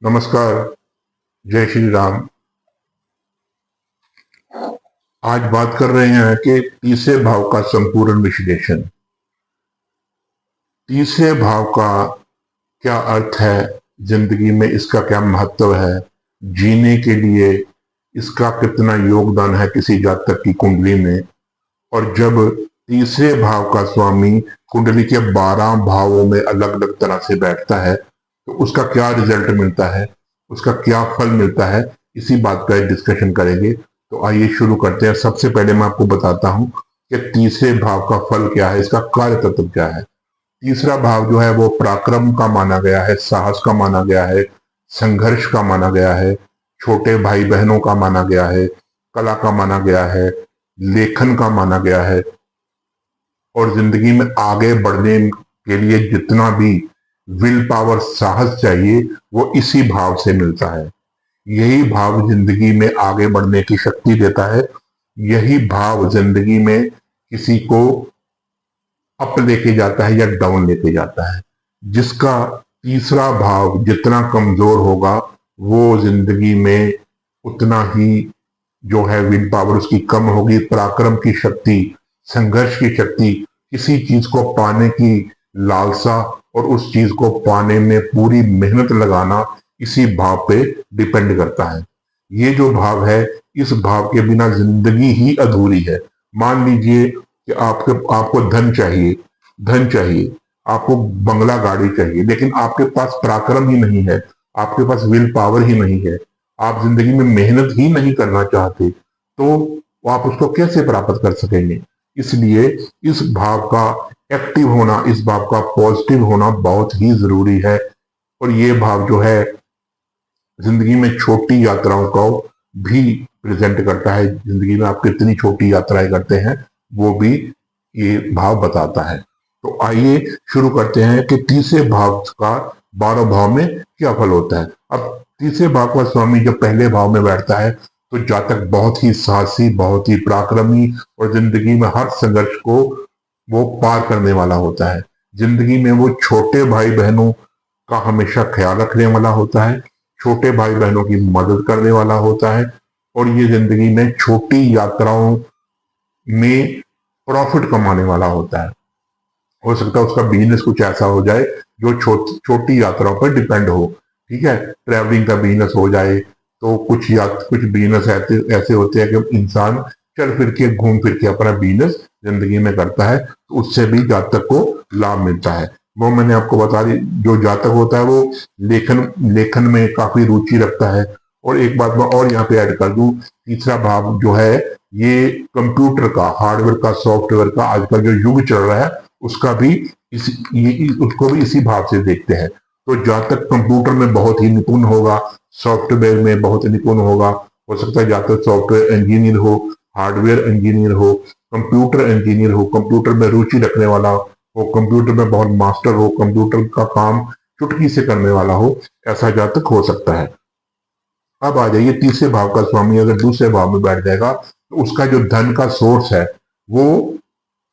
नमस्कार। जय श्री राम। आज बात कर रहे हैं कि तीसरे भाव का संपूर्ण विश्लेषण। तीसरे भाव का क्या अर्थ है जिंदगी में, इसका क्या महत्व है, जीने के लिए इसका कितना योगदान है किसी जातक की कुंडली में। और जब तीसरे भाव का स्वामी कुंडली के 12 भावों में अलग अलग तरह से बैठता है तो उसका क्या रिजल्ट मिलता है, उसका क्या फल मिलता है, इसी बात का डिस्कशन करेंगे। तो आइए शुरू करते हैं। सबसे पहले मैं आपको बताता हूं कि तीसरे भाव का फल क्या है, इसका कार्य तत्व क्या है। तीसरा भाव जो है वो पराक्रम का माना गया है, साहस का माना गया है, संघर्ष का माना गया है, छोटे भाई बहनों का माना गया है, कला का माना गया है, लेखन का माना गया है। और जिंदगी में आगे बढ़ने के लिए जितना भी विल पावर, साहस चाहिए, वो इसी भाव से मिलता है। यही भाव जिंदगी में आगे बढ़ने की शक्ति देता है। यही भाव जिंदगी में किसी को अप लेके जाता है या डाउन लेके जाता है। जिसका तीसरा भाव जितना कमजोर होगा वो जिंदगी में उतना ही जो है विल पावर उसकी कम होगी। पराक्रम की शक्ति, संघर्ष की शक्ति, किसी चीज को पाने की लालसा और उस चीज को पाने में पूरी मेहनत लगाना इसी भाव पे डिपेंड करता है। ये जो भाव है, इस भाव के बिना जिंदगी ही अधूरी है। मान लीजिए कि आपको धन चाहिए, आपको बंगला गाड़ी चाहिए, लेकिन आपके पास पराक्रम ही नहीं है, आपके पास विल पावर ही नहीं है, आप जिंदगी में मेहनत ही नहीं करना चाहते, तो आप उसको कैसे प्राप्त कर सकेंगे। इसलिए इस भाव का एक्टिव होना, इस भाव का पॉजिटिव होना बहुत ही जरूरी है। और ये भाव जो है जिंदगी में छोटी यात्राओं को भी प्रेजेंट करता है। जिंदगी में आप कितनी छोटी यात्राएं करते हैं वो भी ये भाव बताता है। तो आइए शुरू करते हैं कि तीसरे भाव का 12 भाव में क्या फल होता है। अब तीसरे भाव का स्वामी जब पहले भाव में बैठता है तो जातक बहुत ही साहसी, बहुत ही पराक्रमी और जिंदगी में हर संघर्ष को वो पार करने वाला होता है। जिंदगी में वो छोटे भाई बहनों का हमेशा ख्याल रखने वाला होता है, छोटे भाई बहनों की मदद करने वाला होता है। और ये जिंदगी में छोटी यात्राओं में प्रॉफिट कमाने वाला होता है। हो सकता है उसका बिजनेस कुछ ऐसा हो जाए जो छोटी यात्राओं पर डिपेंड हो। ठीक है, ट्रैवलिंग का बिजनेस हो जाए। तो कुछ बिजनेस ऐसे होते हैं कि इंसान चल फिर के, घूम फिर के अपना बिजनेस जिंदगी में करता है, तो उससे भी जातक को लाभ मिलता है। वो मैंने आपको बता दी, जो जातक होता है वो लेखन में काफी रुचि रखता है। और एक बात मैं और यहाँ पे ऐड कर दूं, तीसरा भाव जो है ये कंप्यूटर का, हार्डवेयर का, सॉफ्टवेयर का आजकल जो युग चल रहा है उसका भी उसको भी इसी भाव से देखते हैं। तो जातक कंप्यूटर में बहुत ही निपुण होगा, सॉफ्टवेयर में बहुत निपुण होगा। हो सकता है जातक सॉफ्टवेयर इंजीनियर हो, हार्डवेयर इंजीनियर हो, कंप्यूटर इंजीनियर हो, कंप्यूटर में रुचि रखने वाला हो, कंप्यूटर में बहुत मास्टर हो, कंप्यूटर का काम चुटकी से करने वाला हो, ऐसा जातक हो सकता है। अब आ जाइए, तीसरे भाव का स्वामी अगर दूसरे भाव में बैठ जाएगा तो उसका जो धन का सोर्स है वो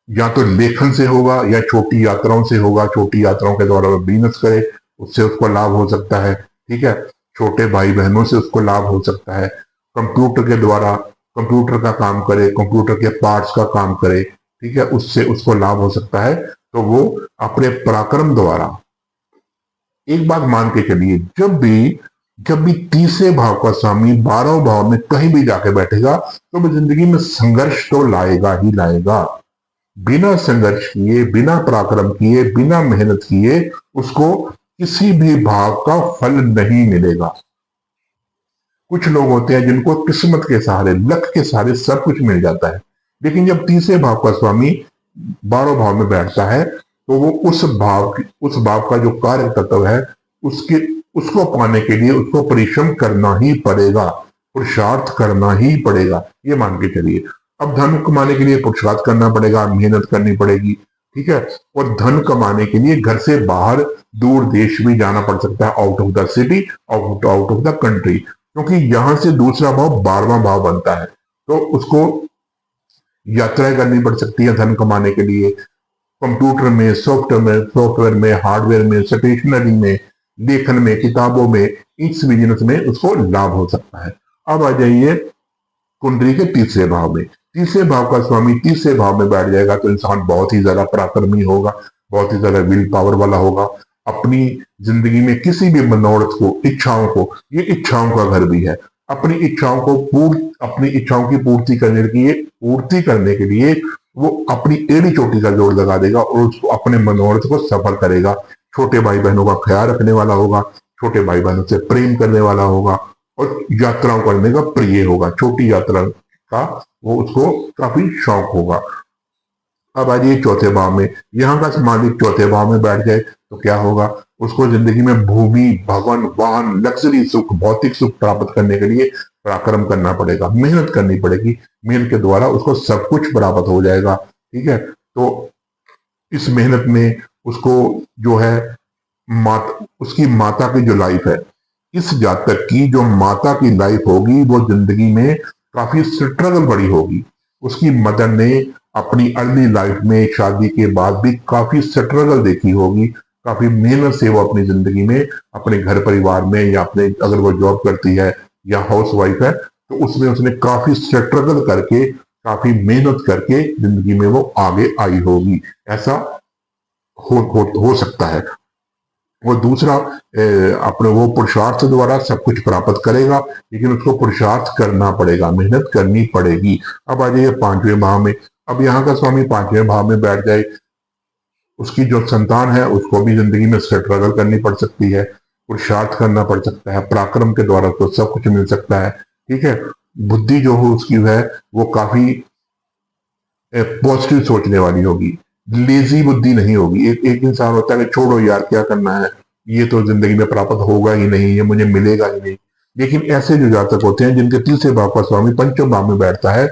या तो लेखन से होगा या छोटी यात्राओं से होगा। छोटी यात्राओं के द्वारा वो बिजनेस करे, उससे उसको लाभ हो सकता है। ठीक है, छोटे भाई बहनों से उसको लाभ हो सकता है। कंप्यूटर के द्वारा कंप्यूटर का काम करे, कंप्यूटर के पार्ट्स का काम करे, ठीक है, उससे उसको लाभ हो सकता है। तो वो अपने पराक्रम द्वारा, एक बात मान के चलिए, जब भी तीसरे भाव का स्वामी 12 भाव में कहीं भी जाके बैठेगा तो वो जिंदगी में संघर्ष तो लाएगा ही लाएगा। बिना संघर्ष किए, बिना पराक्रम किए, बिना मेहनत किए उसको किसी भी भाव का फल नहीं मिलेगा। कुछ लोग होते हैं जिनको किस्मत के सहारे, लक के सहारे सब कुछ मिल जाता है, लेकिन जब तीसरे भाव का स्वामी 12 भाव में बैठता है तो वो उस भाव का जो कार्य तत्व है उसको पाने के लिए उसको परिश्रम करना ही पड़ेगा, पुरुषार्थ करना ही पड़ेगा, ये मान के चलिए। अब धन कमाने के लिए पुरुषार्थ करना पड़ेगा, मेहनत करनी पड़ेगी। ठीक है, और धन कमाने के लिए घर से बाहर दूर देश भी जाना पड़ सकता है, out of the city, out of the country, क्योंकि यहां से दूसरा भाव 12वां भाव बनता है। तो उसको यात्राएं करनी पड़ सकती है धन कमाने के लिए, कंप्यूटर में, सॉफ्टवेयर में, हार्डवेयर में, स्टेशनरी में, लेखन में, किताबों में, इस बिजनेस में उसको लाभ हो सकता है। अब आ जाइए कुंडली के तीसरे भाव में। तीसरे भाव का स्वामी तीसरे भाव में बैठ जाएगा तो इंसान बहुत ही ज्यादा पराक्रमी होगा, बहुत ही ज्यादा विल पावर वाला होगा। अपनी जिंदगी में किसी भी मनोरथ को, इच्छाओं को, ये इच्छाओं का घर भी है, अपनी इच्छाओं को अपनी इच्छाओं की पूर्ति करने के लिए वो अपनी एड़ी चोटी का जोर लगा देगा और उसको अपने मनोरथ को सफल करेगा। छोटे भाई बहनों का ख्याल रखने वाला होगा, छोटे भाई बहनों से प्रेम करने वाला होगा और यात्राओं करने का प्रिय होगा। छोटी यात्रा का वो उसको काफी शौक होगा। अब आ जाइए चौथे भाव में। यहाँ का मालिक चौथे भाव में बैठ जाए तो क्या होगा? उसको जिंदगी में भूमि, भवन, वाहन, लग्जरी सुख, भौतिक सुख प्राप्त करने के लिए पराक्रम करना पड़ेगा, मेहनत करनी पड़ेगी। मेहनत के द्वारा उसको सब कुछ प्राप्त हो जाएगा। ठीक है, तो इस मेहनत में उसको जो है उसकी माता की जो लाइफ है, इस जातक की जो माता की लाइफ होगी वो जिंदगी में काफी स्ट्रगल बड़ी होगी। उसकी मदर ने अपनी अर्ली लाइफ में शादी के बाद भी काफी स्ट्रगल देखी होगी, काफी मेहनत से वो अपनी जिंदगी में अपने घर परिवार में या अपने, अगर वो जॉब करती है या हाउस वाइफ है तो उसमें उसने काफी स्ट्रगल करके, काफी मेहनत करके जिंदगी में वो आगे आई होगी। ऐसा हो सकता है। वो दूसरा अपने वो पुरुषार्थ द्वारा सब कुछ प्राप्त करेगा, लेकिन उसको पुरुषार्थ करना पड़ेगा, मेहनत करनी पड़ेगी। अब आ जाइए पांचवें भाव में। अब यहाँ का स्वामी पांचवें भाव में बैठ जाए, उसकी जो संतान है उसको भी जिंदगी में स्ट्रगल करनी पड़ सकती है, पुरुषार्थ करना पड़ सकता है, पराक्रम के द्वारा तो सब कुछ मिल सकता है। ठीक है, बुद्धि जो हो उसकी है वो काफी पॉजिटिव सोचने वाली होगी, लेजी बुद्धि नहीं होगी। एक इंसान होता है कि छोड़ो यार क्या करना है, ये तो जिंदगी में प्राप्त होगा ही नहीं, ये मुझे मिलेगा ही नहीं। लेकिन ऐसे जो जातक होते हैं जिनके तीसरे भाव का स्वामी पंचम भाव में बैठता है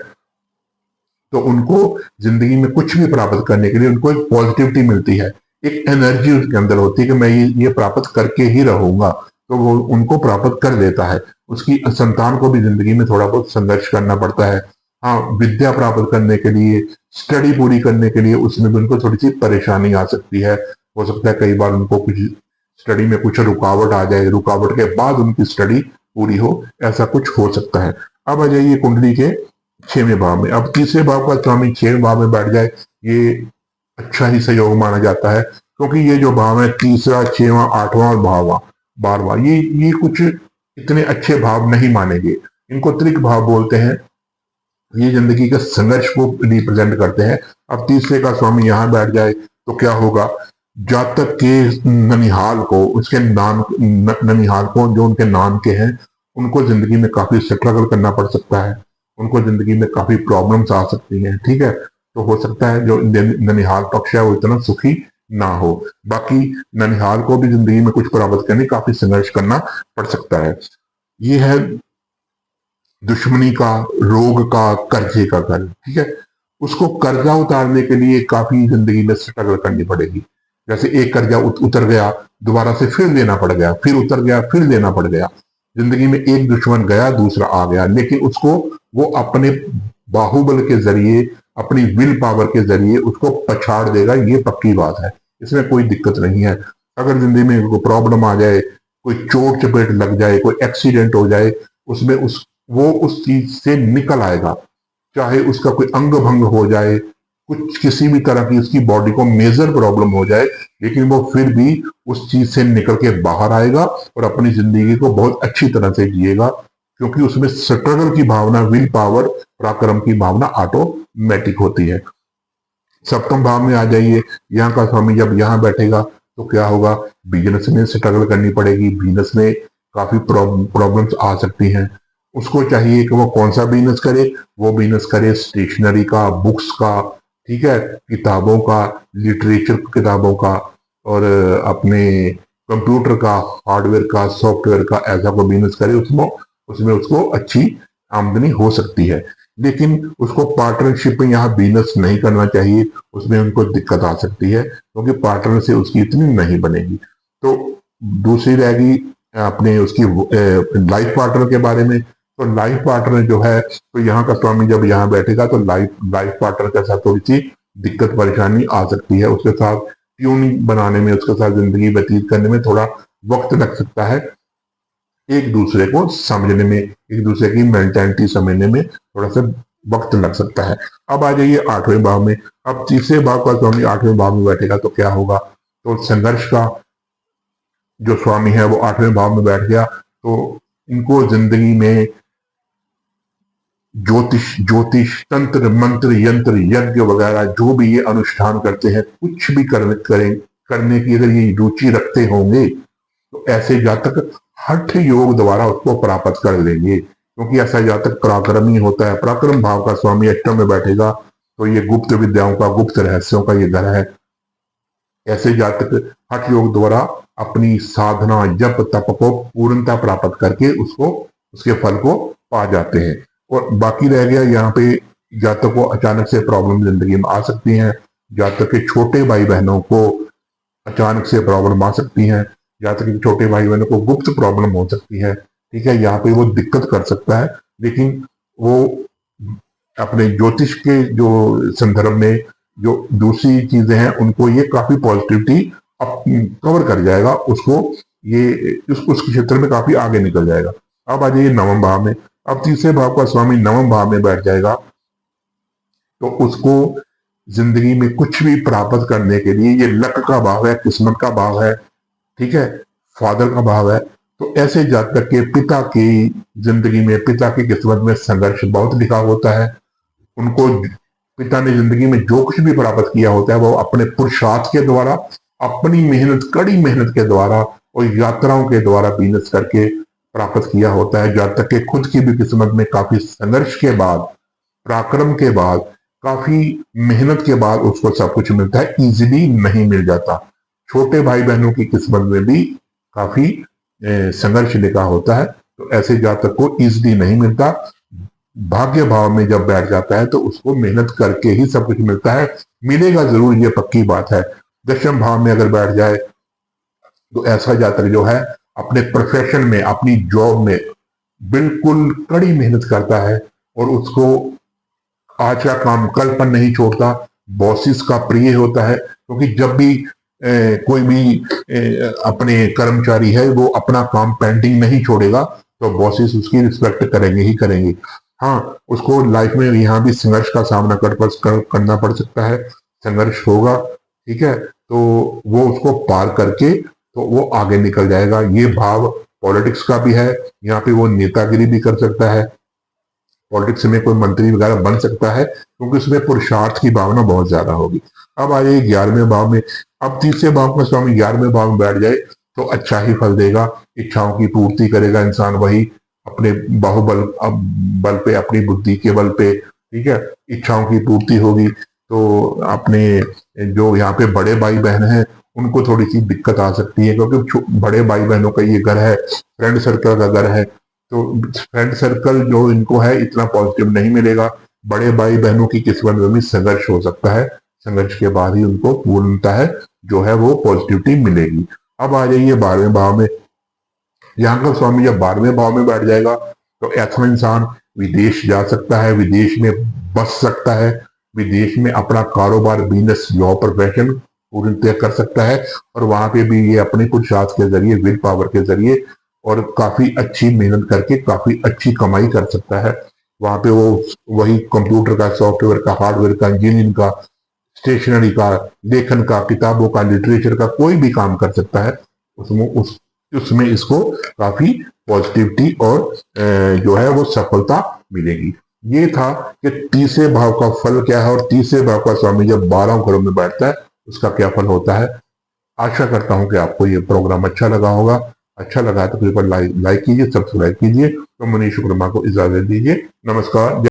तो उनको जिंदगी में कुछ भी प्राप्त करने के लिए उनको एक पॉजिटिविटी मिलती है, एक एनर्जी उनके अंदर होती है कि मैं ये प्राप्त करके ही रहूंगा, तो वो उनको प्राप्त कर देता है। उसकी संतान को भी जिंदगी में थोड़ा बहुत संघर्ष करना पड़ता है। हाँ, विद्या प्राप्त करने के लिए, स्टडी पूरी करने के लिए उसमें भी उनको थोड़ी सी परेशानी आ सकती है। हो सकता है कई बार उनको कुछ स्टडी में कुछ रुकावट आ जाए, रुकावट के बाद उनकी स्टडी पूरी हो, ऐसा कुछ हो सकता है। अब आ जाइए कुंडली के छवें भाव में। अब तीसरे भाव का स्वामी छवें भाव में बैठ जाए, ये अच्छा ही सहयोग माना जाता है, क्योंकि ये जो भाव है तीसरा, छवां, आठवां और भावा, 12वां, ये कुछ इतने अच्छे भाव नहीं मानेंगे। इनको त्रिक भाव बोलते हैं। ये जिंदगी के संघर्ष को रिप्रेजेंट करते हैं। अब तीसरे का स्वामी यहां बैठ जाए तो क्या होगा? जातक के ननिहाल को, उसके नाम ननिहाल को, जो उनके नाम के हैं, उनको जिंदगी में काफी स्ट्रगल करना पड़ सकता है, उनको जिंदगी में काफी प्रॉब्लम्स आ सकती हैं। ठीक है, तो हो सकता है जो ननिहाल पक्ष है वो इतना सुखी ना हो। बाकी ननिहाल को भी जिंदगी में कुछ प्राप्त करने काफी संघर्ष करना पड़ सकता है। ये है दुश्मनी का, रोग का, कर्जे का घर। ठीक है, उसको कर्जा उतारने के लिए काफी जिंदगी में स्ट्रगल करनी पड़ेगी। जैसे एक कर्जा उतर गया, दोबारा से फिर लेना पड़ गया, फिर उतर गया, फिर लेना पड़ गया। जिंदगी में एक दुश्मन गया, दूसरा आ गया, लेकिन उसको वो अपने बाहुबल के जरिए, अपनी विल पावर के जरिए उसको पछाड़ देगा, ये पक्की बात है, इसमें कोई दिक्कत नहीं है। अगर जिंदगी में कोई प्रॉब्लम आ जाए, कोई चोट चपेट लग जाए, कोई एक्सीडेंट हो जाए, उसमें वो उस चीज से निकल आएगा। चाहे उसका कोई अंग भंग हो जाए, कुछ किसी भी तरह की उसकी बॉडी को मेजर प्रॉब्लम हो जाए, लेकिन वो फिर भी उस चीज से निकल के बाहर आएगा और अपनी जिंदगी को बहुत अच्छी तरह से जिएगा, क्योंकि उसमें स्ट्रगल की भावना, विल पावर, पराक्रम की भावना ऑटोमेटिक होती है। सप्तम भाव में आ जाइए। यहाँ का स्वामी जब यहाँ बैठेगा तो क्या होगा? बिजनेस में स्ट्रगल करनी पड़ेगी, बिजनेस में काफी प्रॉब्लम्स आ सकती हैं। उसको चाहिए कि वो कौन सा बिजनेस करे, वो बिजनेस करे स्टेशनरी का, बुक्स का, ठीक है, किताबों का, लिटरेचर किताबों का, और अपने कंप्यूटर का, हार्डवेयर का, सॉफ्टवेयर का, ऐसा कोई बिजनेस करे, उसमें उसको अच्छी आमदनी हो सकती है। लेकिन उसको पार्टनरशिप में यहाँ बिजनेस नहीं करना चाहिए, उसमें उनको दिक्कत आ सकती है, क्योंकि पार्टनर से उसकी इतनी नहीं बनेगी। तो दूसरी रहेगी अपने उसकी लाइफ पार्टनर के बारे में। तो लाइफ पार्टनर जो है, तो यहाँ का स्वामी जब यहाँ बैठेगा तो लाइफ पार्टनर के साथ थोड़ी सी दिक्कत परेशानी आ सकती है, उसके साथ ट्यूनिंग बनाने में, उसके साथ जिंदगी व्यतीत करने में थोड़ा वक्त लग सकता है एक दूसरे को समझने में, एक दूसरे की मेंटेलिटी समझने में थोड़ा सा वक्त लग सकता है। अब आ जाइए 8वें भाव में। अब तीसरे भाव का स्वामी 8वें भाव में बैठेगा तो क्या होगा? तो संघर्ष का जो स्वामी है वो 8वें भाव में बैठ गया, तो इनको जिंदगी में ज्योतिष तंत्र मंत्र यंत्र यज्ञ वगैरह जो भी ये अनुष्ठान करते हैं, कुछ भी करने की अगर ये रुचि रखते होंगे तो ऐसे जातक हठ योग द्वारा उसको प्राप्त कर लेंगे, क्योंकि ऐसा जातक पराक्रमी होता है। पराक्रम भाव का स्वामी अष्टम में बैठेगा तो ये गुप्त विद्याओं का, गुप्त रहस्यों का ये घर है। ऐसे जातक हठ योग द्वारा अपनी साधना जप तप को पूर्णता प्राप्त करके उसको, उसके फल को पा जाते हैं। और बाकी रह गया यहाँ पे जातक को अचानक से प्रॉब्लम जिंदगी में आ सकती हैं, जातक के छोटे भाई बहनों को अचानक से प्रॉब्लम आ सकती है, जातक के छोटे भाई बहनों को गुप्त प्रॉब्लम हो सकती है। ठीक है, यहाँ पे वो दिक्कत कर सकता है, लेकिन वो अपने ज्योतिष के जो संदर्भ में जो दूसरी चीजें हैं उनको ये काफी पॉजिटिविटी कवर कर जाएगा, उसको ये उसके क्षेत्र में काफी आगे निकल जाएगा। अब आ जाइए 9वें भाव में। अब तीसरे भाव का स्वामी 9वें भाव में बैठ जाएगा तो उसको जिंदगी में कुछ भी प्राप्त करने के लिए, ये लक का भाव है, किस्मत का भाव है, ठीक है, फादर का भाव है। तो ऐसे जातक के पिता की जिंदगी में, पिता की किस्मत में संघर्ष बहुत लिखा होता है। उनको पिता ने जिंदगी में जो कुछ भी प्राप्त किया होता है वो अपने पुरुषार्थ के द्वारा, अपनी मेहनत, कड़ी मेहनत के द्वारा और यात्राओं के द्वारा बिजनेस करके प्राप्त किया होता है। जातक के खुद की भी किस्मत में काफी संघर्ष के बाद, पराक्रम के बाद, काफी मेहनत के बाद उसको सब कुछ मिलता है, इजीली नहीं मिल जाता। छोटे भाई बहनों की किस्मत में भी काफी संघर्ष लिखा होता है, तो ऐसे जातक को इजीली नहीं मिलता। भाग्य भाव में जब बैठ जाता है तो उसको मेहनत करके ही सब कुछ मिलता है, मिलेगा जरूर, ये पक्की बात है। 10वें भाव में अगर बैठ जाए तो ऐसा जातक जो है अपने प्रोफेशन में, अपनी जॉब में बिल्कुल कड़ी मेहनत करता है और उसको आज का काम कल पर नहीं छोड़ता, बॉसिस का प्रिय होता है, क्योंकि जब भी कोई भी अपने कर्मचारी है वो अपना काम पेंडिंग नहीं छोड़ेगा तो बॉसिस उसकी रिस्पेक्ट करेंगे ही करेंगे। हाँ, उसको लाइफ में यहाँ भी संघर्ष का सामना करना पड़ सकता है, संघर्ष होगा, ठीक है, तो वो उसको पार करके तो वो आगे निकल जाएगा। ये भाव पॉलिटिक्स का भी है, यहाँ पे वो नेतागिरी भी कर सकता है, पॉलिटिक्स में कोई मंत्री वगैरह बन सकता है, क्योंकि उसमें पुरुषार्थ की भावना बहुत ज्यादा होगी। अब आ जाइए 11वें भाव में। अब तीसरे भाव में स्वामी 11वें भाव में बैठ जाए तो अच्छा ही फल देगा, इच्छाओं की पूर्ति करेगा इंसान, वही अपने बाहुबल बल पे, अपनी बुद्धि के बल पे, ठीक है, इच्छाओं की पूर्ति होगी। तो अपने जो यहाँ पे बड़े भाई बहन हैं उनको थोड़ी सी दिक्कत आ सकती है, क्योंकि बड़े भाई बहनों का ये घर है, फ्रेंड सर्कल का घर है, तो फ्रेंड सर्कल जो इनको है इतना पॉजिटिव नहीं मिलेगा। बड़े भाई बहनों की किस्मत में भी संघर्ष हो सकता है, संघर्ष के बाद ही उनको पूर्णता है जो है वो पॉजिटिविटी मिलेगी। अब आ जाइए 12वें भाव में। यहाँ का स्वामी जब 12वें भाव में बैठ जाएगा तो ऐसा इंसान विदेश जा सकता है, विदेश में बस सकता है, विदेश में अपना कारोबार, बिजनेस, जॉब, प्रोफेशन पूर्ण कर सकता है, और वहां पे भी ये अपने पुरुषार्थ के जरिए, विल पावर के जरिए और काफी अच्छी मेहनत करके काफी अच्छी कमाई कर सकता है। वहां पे वो वही कंप्यूटर का, सॉफ्टवेयर का, हार्डवेयर का, इंजीनियरिंग का, स्टेशनरी का, लेखन का, किताबों का, लिटरेचर का कोई भी काम कर सकता है। उसमें इसको काफी पॉजिटिविटी और जो है वो सफलता मिलेगी। ये था कि तीसरे भाव का फल क्या है और तीसरे भाव का स्वामी जब 12 घरों में बैठता है उसका क्या फल होता है। आशा करता हूं कि आपको ये प्रोग्राम अच्छा लगा होगा। अच्छा लगा तो कृपया लाइक कीजिए, सब्सक्राइब कीजिए। तो मनीष शुक्रमा को इजाजत दीजिए। नमस्कार।